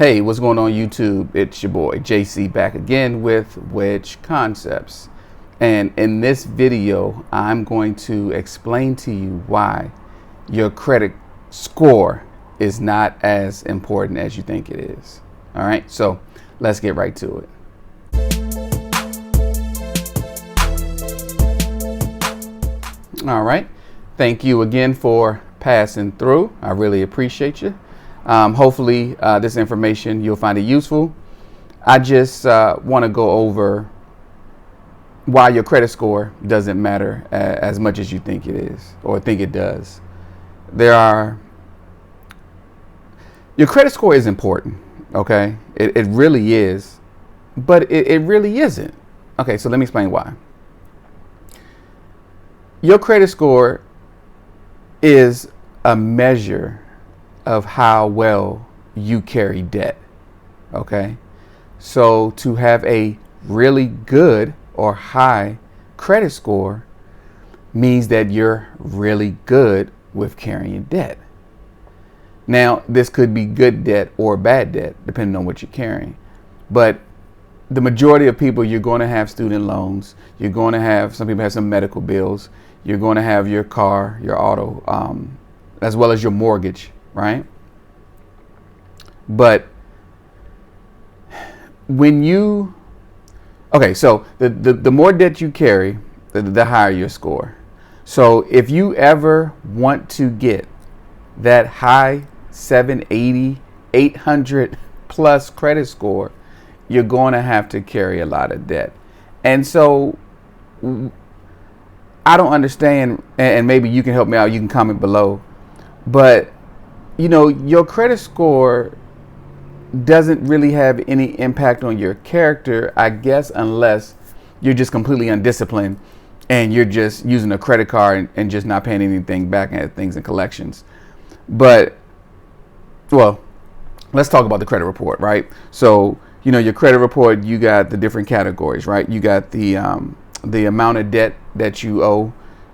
Hey, what's going on YouTube? It's your boy JC back again with Wedge Concepts. And in this video, I'm going to explain to you why your credit score is not as important as you think it is. All right, so let's get right to it. All right, thank you again for passing through. I really appreciate you. Hopefully this information, you'll find it useful. I just want to go over why your credit score doesn't matter as much as you think it is or think it does. Your credit score is important, okay? It really is, but it really isn't. Okay, so let me explain why. Your credit score is a measure of how well you carry debt. Okay, so to have a really good or high credit score means that you're really good with carrying debt. Now, this could be good debt or bad debt, depending on what you're carrying. But the majority of people, you're going to have student loans. You're going to have, some people have some medical bills. You're going to have your car, your auto, as well as your mortgage. Right? But when you, okay, so the more debt you carry, the higher your score. So if you ever want to get that high 780, 800 plus credit score, you're going to have to carry a lot of debt. And so I don't understand, and maybe you can help me out, you can comment below, but you know, your credit score doesn't really have any impact on your character, I guess, unless you're just completely undisciplined and you're just using a credit card and just not paying anything back at things in collections. But, well, let's talk about the credit report, right? So, you know, your credit report, you got the different categories, right? You got the amount of debt that you owe.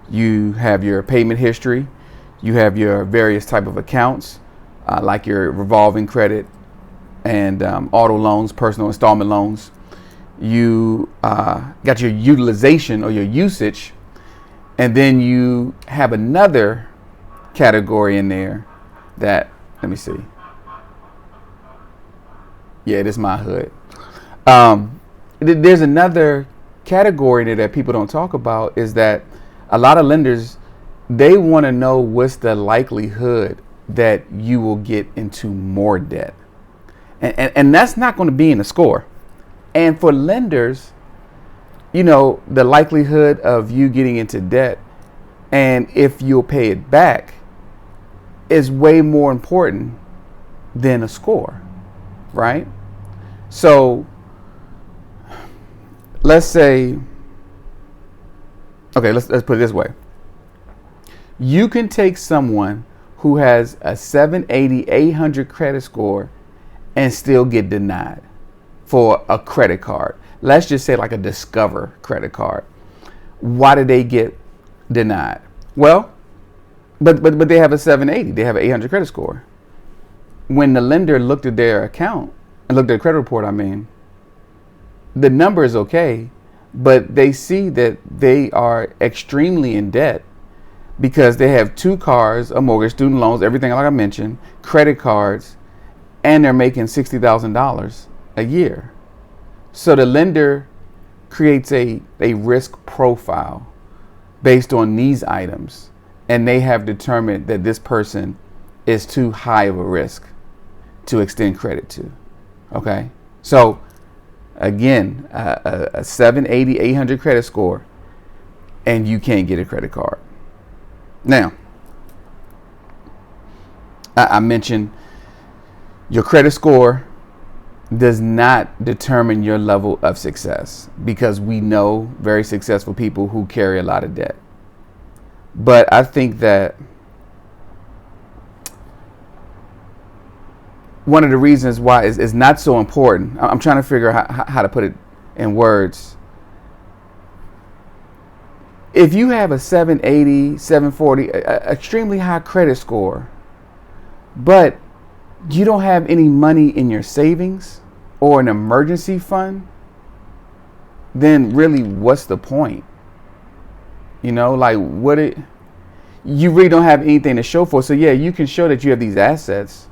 You have your payment history. You have your various type of accounts, like your revolving credit and auto loans, personal installment loans. You got your utilization or your usage, and then you have another category in there that, let me see. Yeah, this is my hood. There's another category in there that people don't talk about, is that a lot of lenders, they want to know what's the likelihood that you will get into more debt. And that's not going to be in the score. And for lenders, you know, the likelihood of you getting into debt and if you'll pay it back is way more important than a score, right? So let's say, okay, let's put it this way. You can take someone who has a 780, 800 credit score and still get denied for a credit card. Let's just say like a Discover credit card. Why did they get denied? Well, but they have a 780, they have an 800 credit score. When the lender looked at their account and looked at the credit report, the number is okay, but they see that they are extremely in debt because they have 2 cars, a mortgage, student loans, everything like I mentioned, credit cards, and they're making $60,000 a year. So the lender creates a risk profile based on these items, and they have determined that this person is too high of a risk to extend credit to. Okay? So again, a 780, 800 credit score, and you can't get a credit card. Now, I mentioned your credit score does not determine your level of success, because we know very successful people who carry a lot of debt. But I think that one of the reasons why is not so important, I'm trying to figure out how to put it in words. If you have a 780, 740, extremely high credit score, but you don't have any money in your savings or an emergency fund, then really what's the point? You know, like you really don't have anything to show for. So yeah, you can show that you have these assets,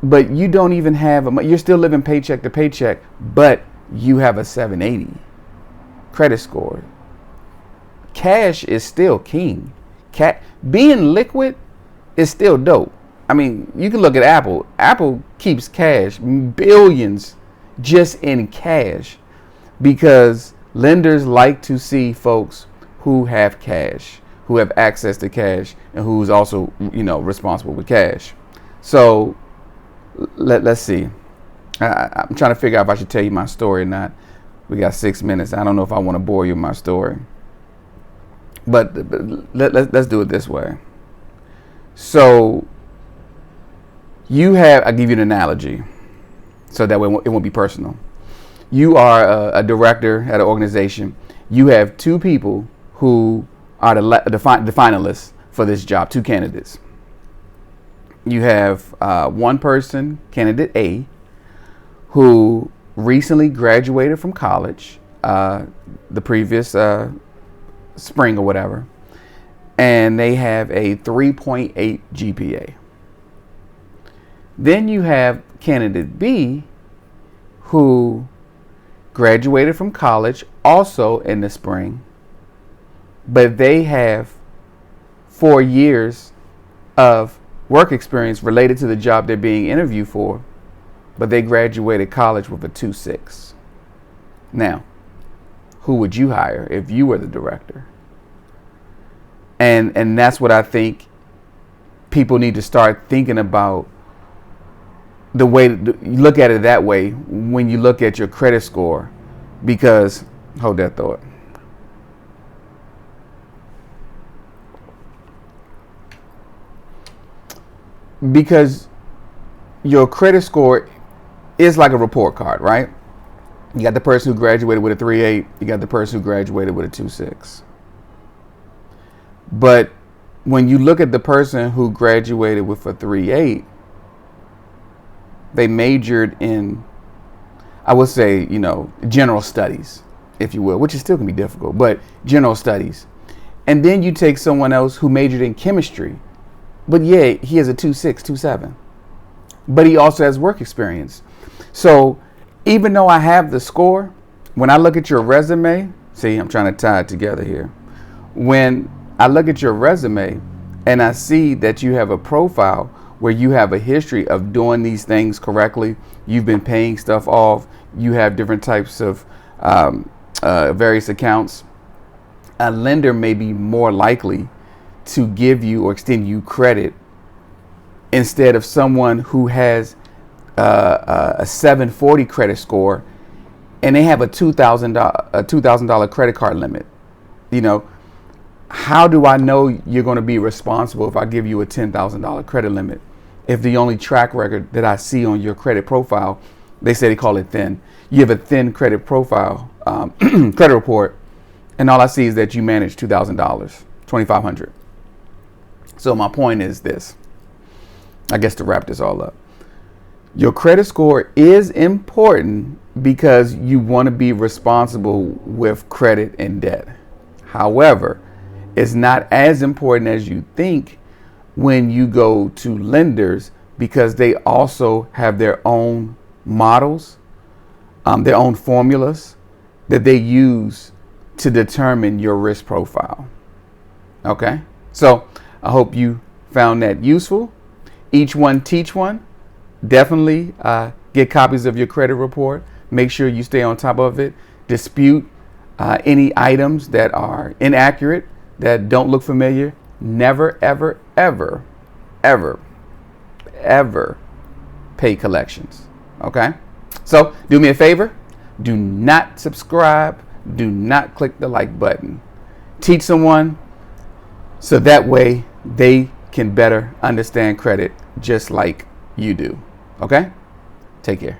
but you don't even have you're still living paycheck to paycheck, but you have a 780 credit score. Cash is still king. Being liquid is still dope. I mean, you can look at Apple. Apple keeps cash, billions just in cash, because lenders like to see folks who have cash, who have access to cash, and who's also, responsible with cash. So let's see. I'm trying to figure out if I should tell you my story or not. We got 6 minutes. I don't know if I want to bore you with my story, but let's do it this way. So I'll give you an analogy so that way it won't be personal. You are a director at an organization. You have two people who are the finalists for this job, two candidates. You have one person, candidate A, who recently graduated from college, the previous spring or whatever, and they have a 3.8 GPA. Then you have candidate B, who graduated from college also in the spring, but they have 4 years of work experience related to the job they're being interviewed for, but they graduated college with a 2.6. Now, who would you hire if you were the director? And that's what I think people need to start thinking about, the way you look at it that way when you look at your credit score, because hold that thought. Because your credit score is like a report card, right? You got the person who graduated with a 3.8, you got the person who graduated with a 2.6. But when you look at the person who graduated with a 3.8, they majored in, I would say, general studies, if you will, which is still going to be difficult, but general studies. And then you take someone else who majored in chemistry, but yeah, he has a 2.6, 2.7, but he also has work experience. So even though I have the score, when I look at your resume, see, I'm trying to tie it together here. When I look at your resume and I see that you have a profile where you have a history of doing these things correctly, you've been paying stuff off, you have different types of various accounts, a lender may be more likely to give you or extend you credit instead of someone who has a 740 credit score and they have a $2,000 credit card limit. How do I know you're going to be responsible if I give you a $10,000 credit limit? If the only track record that I see on your credit profile, they say they call it thin. You have a thin credit profile, credit report, and all I see is that you manage $2,000, $2,500. So my point is this, I guess to wrap this all up. Your credit score is important because you want to be responsible with credit and debt. However, it's not as important as you think when you go to lenders, because they also have their own models, their own formulas that they use to determine your risk profile. Okay, so I hope you found that useful. Each one teach one. Definitely get copies of your credit report. Make sure you stay on top of it. Dispute any items that are inaccurate, that don't look familiar. Never, ever, ever, ever, ever pay collections. Okay? So do me a favor. Do not subscribe. Do not click the like button. Teach someone so that way they can better understand credit just like you do. Okay? Take care.